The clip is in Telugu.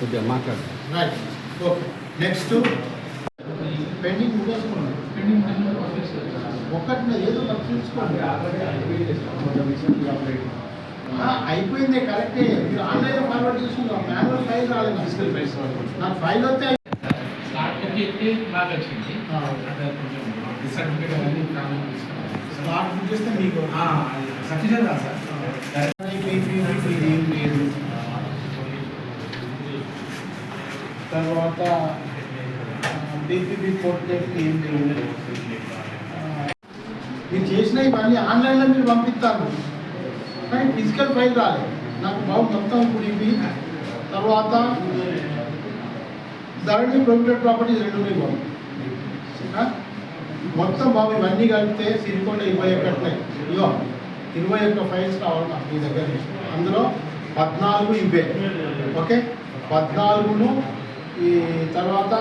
కొద్దిగా మాట్లాడు. Right, okay. నెక్స్ట్ పెండింగ్ ముగేసుకోండి. ఒక్కటి ఏదో చూసుకోండి. అయిపోయింది, కరెక్టే. మీరు ఆన్లైన్లో ఫార్వర్డ్ చేసుకుంటాం, మాన్యువల్ ఫైల్ రాలేదు. ఫిజికల్ ఫైల్స్ నాకు ఫైల్ వస్తే స్లాట్ బుక్ చేస్తే మీకు సఫిషియెంట్ కాదు సార్. ఏం లేదు. తర్వాత బీపీపీ పోర్ట్రేట్ ఏం లేదు. మీరు చేసిన ఇవన్నీ ఆన్లైన్లో మీరు పంపిస్తారు, కానీ ఫిజికల్ ఫైల్ రాలేదు. నాకు బాబు మొత్తం ఇప్పుడు ఇవి తర్వాత ధరణి ప్రొహిబిటెడ్ ప్రాపర్టీస్ 2 మీకు మొత్తం బాబు ఇవన్నీ కలిపితే సిరికొండ 21 ఇగో 21 ఫైల్స్ కావాలి నాకు మీ దగ్గర. అందులో 14 ఇవే. ఓకే, 14ను ఈ తర్వాత